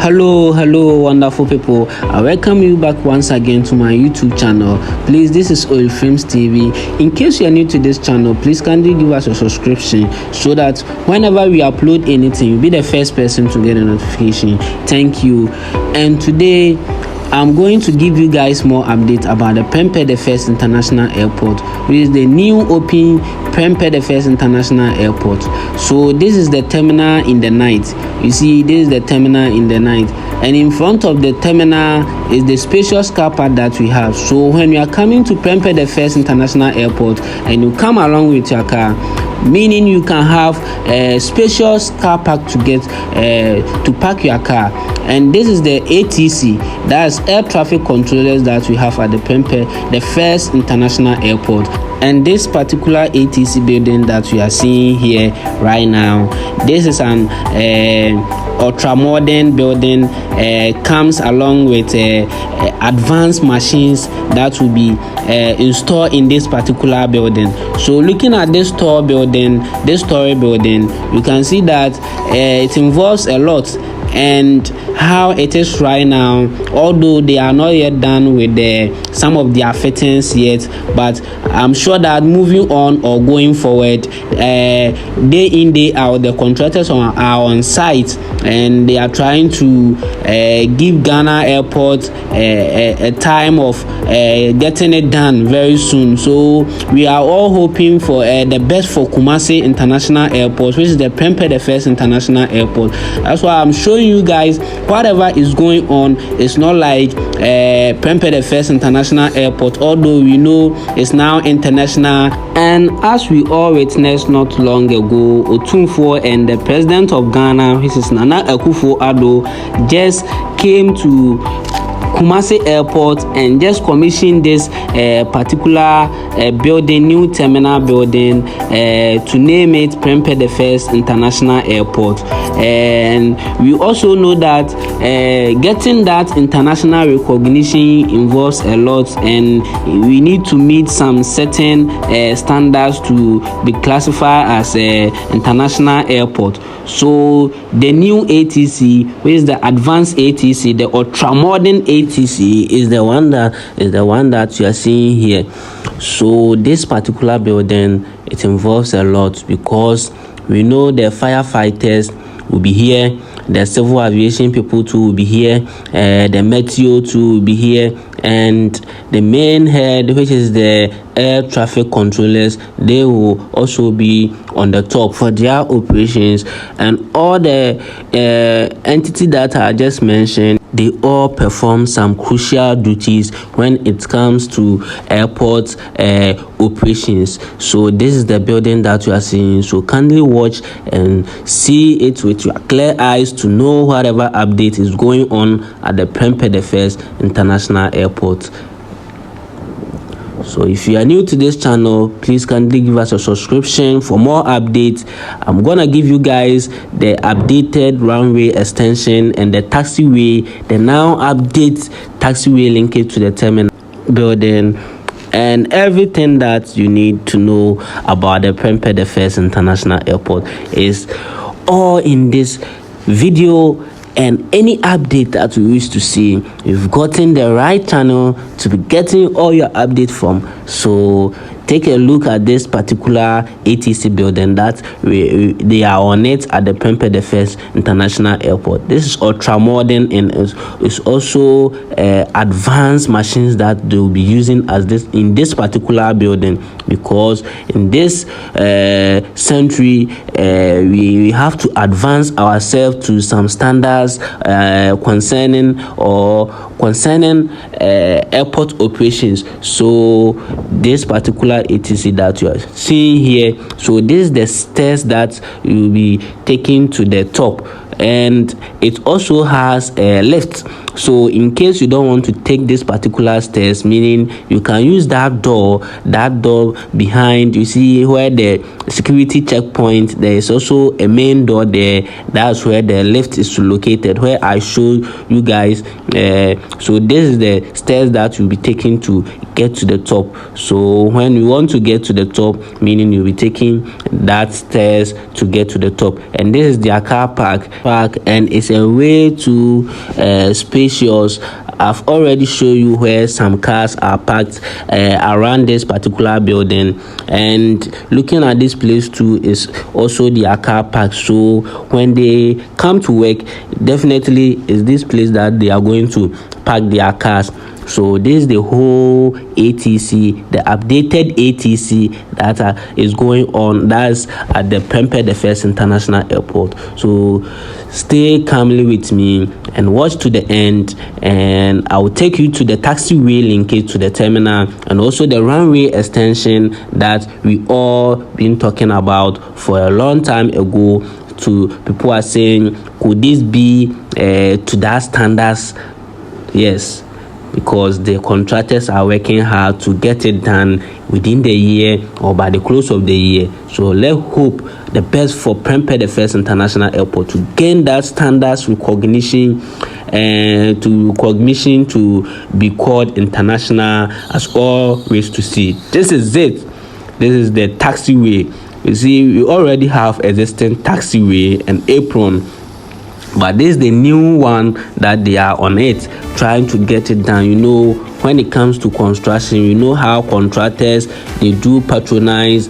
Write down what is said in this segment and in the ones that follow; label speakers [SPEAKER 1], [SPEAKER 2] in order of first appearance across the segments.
[SPEAKER 1] Hello wonderful people. I welcome you back once again to my YouTube channel. Please, this is Films TV. In case you are new to this channel, please kindly give us a subscription so that whenever we upload anything, you'll be the first person to get a notification. Thank you. And today I'm going to give you guys more updates about the PREMPEH the First International Airport, which is the new open PREMPEH the First International Airport. So this is the terminal in the night. You see, this is the terminal in the night, and in front of the terminal is the spacious car park that we have. So when you are coming to PREMPEH the First International Airport and you come along with your car, meaning you can have a spacious car park to get to park your car. And this is the ATC, that's air traffic controllers that we have at the PREMPEH the First International Airport. And this particular ATC building that we are seeing here right now, this is an ultra modern building, comes along with advanced machines that will be installed in this particular building. So looking at this story building, you can see that it involves a lot. And how it is right now, although they are not yet done with some of their fittings yet, but I'm sure that moving on or going forward, day in day out, the contractors are on site and they are trying to give Ghana Airport a time of getting it done very soon. So we are all hoping for the best for Kumasi International Airport, which is the PREMPEH the First International Airport. That's why I'm showing you guys whatever is going on. It's not like PREMPEH the First International Airport, although we know it's now international. And as we all witnessed not long ago, Otumfuo and the president of Ghana, which is Nana Akufo-Addo, just came to Kumasi Airport and just commissioned this particular building, new terminal building, to name it PREMPEH the First International Airport. And we also know that getting that international recognition involves a lot, and we need to meet some certain standards to be classified as an international airport. So the new ATC, which is the advanced ATC, the ultra modern ATC, is the one that you are seeing here. So this particular building, it involves a lot because we know the firefighters will be here, the civil aviation people too will be here, the meteo too will be here, and the main head, which is the air traffic controllers, they will also be on the top for their operations. And all the entity that I just mentioned, they all perform some crucial duties when it comes to airport operations. So this is the building that you are seeing. So kindly watch and see it with your clear eyes to know whatever update is going on at the PREMPEH the First International Airport. So if you are new to this channel, please kindly give us a subscription for more updates. I'm gonna give you guys the updated runway extension and the taxiway, the now update taxiway linkage to the terminal building, and everything that you need to know about the PREMPEH the First International Airport is all in this video. And any update that you wish to see, you've gotten the right channel to be getting all your updates from. So take a look at this particular ATC building that they are on it at the PREMPEH the First International Airport. This is ultra modern and is also advanced machines that they will be using as this in this particular building, because in this century we have to advance ourselves to some standards concerning airport operations. So this particular ATC that you are seeing here, so this is the stairs that you will be taking to the top, and it also has a lift So in case you don't want to take this particular stairs, meaning you can use that door behind, you see where the security checkpoint, there is also a main door there. That's where the lift is located, where I show you guys. So this is the stairs that you'll be taking to get to the top. So when you want to get to the top, meaning you'll be taking that stairs to get to the top. And this is their car park, and it's a way too spacious. I've already shown you where some cars are parked around this particular building, and looking at this place too is also their car park. So when they come to work, definitely is this place that they are going to park their cars. So this is the whole ATC, the updated ATC that is going on. That's at the PREMPEH, the first international airport. So stay calmly with me and watch to the end, and I will take you to the taxiway linkage to the terminal, and also the runway extension that we all been talking about for a long time ago. To people are saying, could this be to that standards? Yes, because the contractors are working hard to get it done within the year or by the close of the year. So let's hope the best for PREMPEH, the first international airport, to gain that standards recognition and to be called international, as all ways to see. This is it. This is the taxiway. You see, we already have existing taxiway and apron, but this is the new one that they are on it, trying to get it done. You know, when it comes to construction, you know how contractors, they do patronize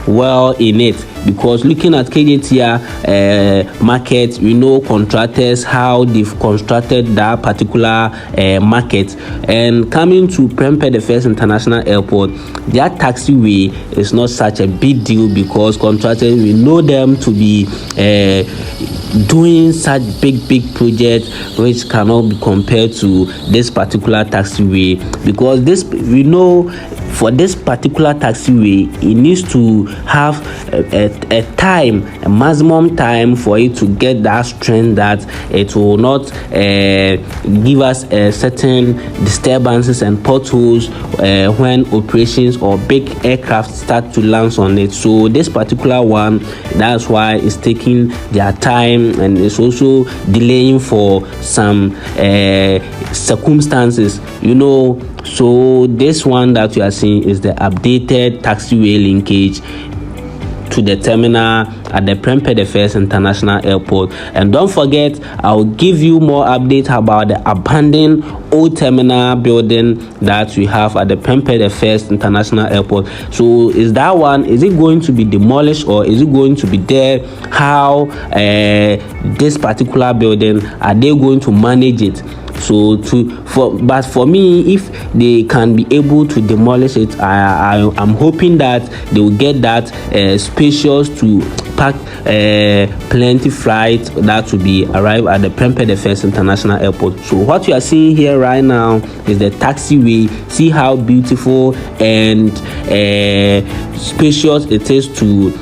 [SPEAKER 1] well in it, because looking at KJTR market, you know contractors, how they've constructed that particular market. And coming to PREMPEH, the first international airport, their taxiway is not such a big deal, because contractors, we know them to be doing such big projects which cannot be compared to this particular taxiway. Because this, we know, for this particular taxiway, it needs to have a maximum time for it to get that strength that it will not give us certain disturbances and potholes when operations or big aircraft start to land on it. So this particular one, that's why it's taking their time, and it's also delaying for some circumstances, you know. So this one that you are seeing is the updated taxiway linkage to the terminal at the PREMPEH, the first international airport. And don't forget, I'll give you more updates about the abandoned old terminal building that we have at the PREMPEH, the first international airport. So is that one, is it going to be demolished, or is it going to be there? How this particular building, are they going to manage it? So but for me, if they can be able to demolish it, I'm hoping that they will get that spacious to pack plenty flights that will be arrive at the PREMPEH, the first international airport. So what you are seeing here right now is the taxiway. See how beautiful and spacious it is to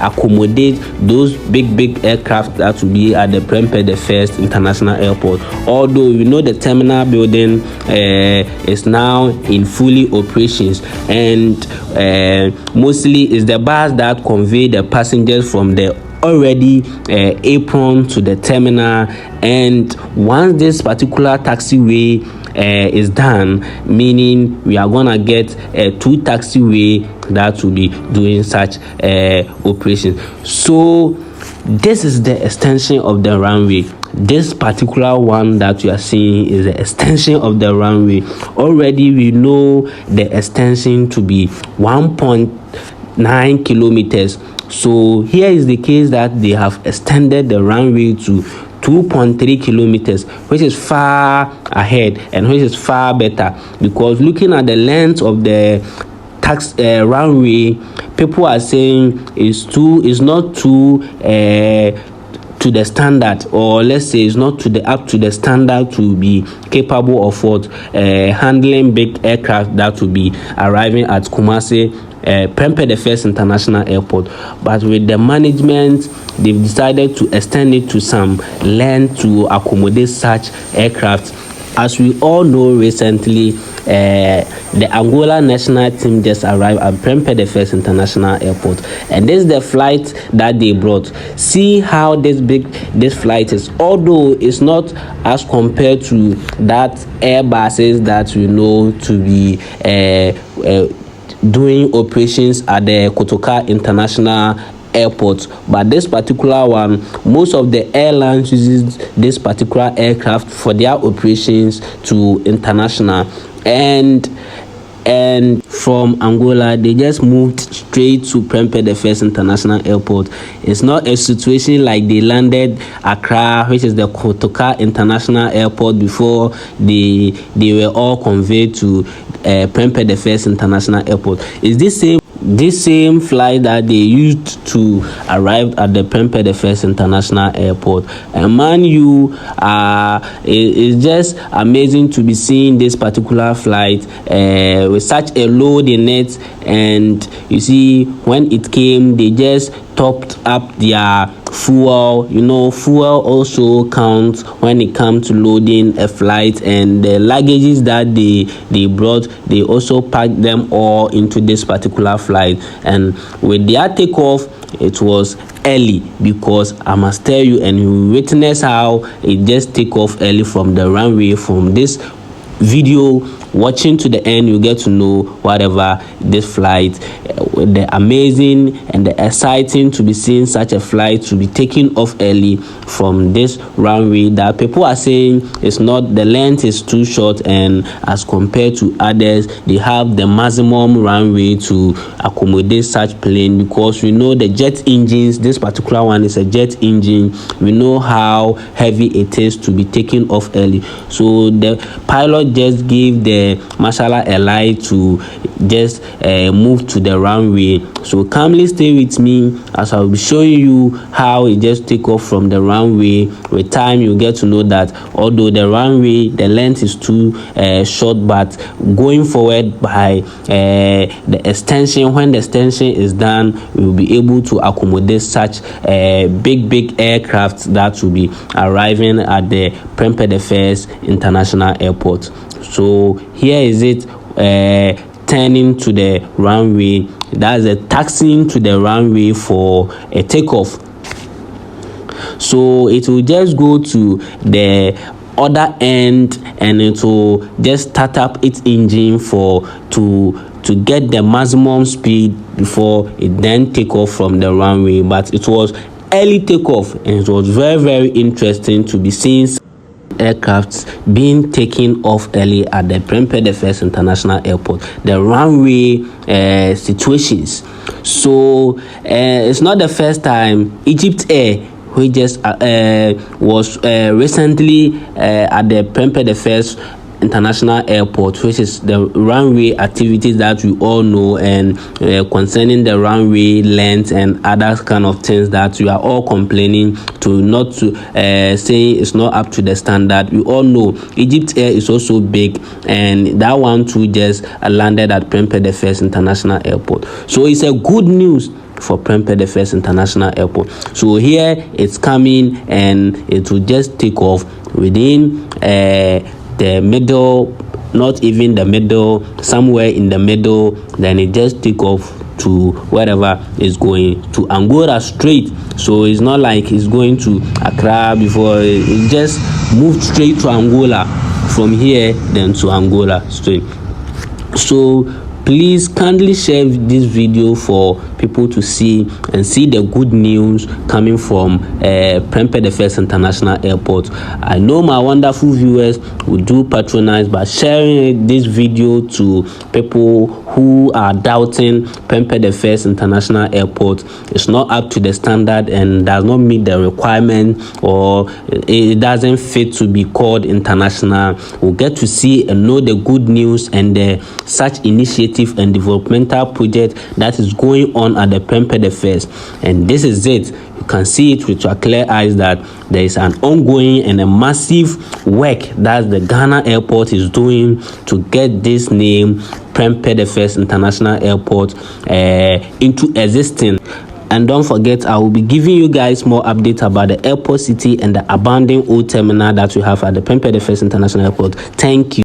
[SPEAKER 1] accommodate those big aircraft that will be at the PREMPEH, the first international airport. Although you know the terminal building is now in fully operations, and mostly is the bus that convey the passengers from the already apron to the terminal. And once this particular taxiway is done, meaning we are gonna get two taxiway that will be doing such operations. So this is the extension of the runway. This particular one that you are seeing is the extension of the runway. Already we know the extension to be 1.9 kilometers. So here is the case that they have extended the runway to 2.3 kilometers, which is far ahead and which is far better, because looking at the length of the runway, people are saying is not too to the standard, or let's say it's not to the up to the standard to be capable of what handling big aircraft that will be arriving at Kumasi PREMPEH International Airport, but with the management, they've decided to extend it to some land to accommodate such aircraft. As we all know, recently the Angola national team just arrived at PREMPEH International Airport, and this is the flight that they brought. See how this flight is, although it's not as compared to that Airbuses that we know to be doing operations at the Kotoka International Airport, but this particular one, most of the airlines uses this particular aircraft for their operations to international, and from Angola they just moved straight to PREMPEH International Airport. It's not a situation like they landed Accra, which is the Kotoka International Airport, before they were all conveyed to PREMPEH International Airport. It's this same flight that they used to arrive at the PREMPEH International Airport. And man, it's just amazing to be seeing this particular flight with such a load in it. And you see, when it came, they just topped up their fuel. You know, fuel also counts when it comes to loading a flight, and the luggages that they brought, they also packed them all into this particular flight. And with their takeoff, it was early, because I must tell you, and you witness how it just take off early from the runway. From this video, watching to the end, you get to know whatever this flight, the amazing and the exciting to be seeing such a flight to be taking off early from this runway that people are saying it's not, the length is too short, and as compared to others, they have the maximum runway to accommodate such plane, because we know the jet engines, this particular one is a jet engine, we know how heavy it is to be taken off early. So the pilot just gave the mashallah a light to just move to the runway. So calmly stay with me as I'll be showing you how it just take off from the runway. With time, you get to know that although the runway, the length is too short, but going forward by the extension, when the extension is done, we will be able to accommodate such big aircraft that will be arriving at the PREMPEH International Airport. So here is it, turning to the runway. That's a taxiing to the runway for a takeoff. So it will just go to the other end, and it will just start up its engine to get the maximum speed before it then take off from the runway. But it was early takeoff, and it was very interesting to be seeing aircrafts being taken off early at the PREMPEH International Airport, the runway situations. So it's not the first time. Egypt Air, which just was recently at the PREMPEH International Airport, which is the runway activities that we all know, and concerning the runway length and other kind of things that we are all complaining to, not to say it's not up to the standard. We all know Egypt Air is also big, and that one too just landed at PREMPEH International Airport. So it's a good news for PREMPEH International Airport. So here it's coming, and it will just take off within the middle, not even the middle, somewhere in the middle. Then it just take off to wherever it's going, to Angola straight. So it's not like it's going to Accra before. It just moved straight to Angola from here, then to Angola straight. So please kindly share this video for people to see and see the good news coming from PREMPEH International Airport. I know my wonderful viewers will do patronize by sharing this video to people who are doubting PREMPEH International Airport. It's not up to the standard and does not meet the requirement, or it doesn't fit to be called international. We'll get to see and know the good news and the such initiative and developmental project that is going on at the PREMPEH. And this is it. You can see it with your clear eyes that there is an ongoing and a massive work that the Ghana airport is doing to get this name PREMPEH, the first international airport, into existence. And don't forget, I will be giving you guys more updates about the airport city and the abandoned old terminal that we have at the PREMPEH, the first international airport. Thank you.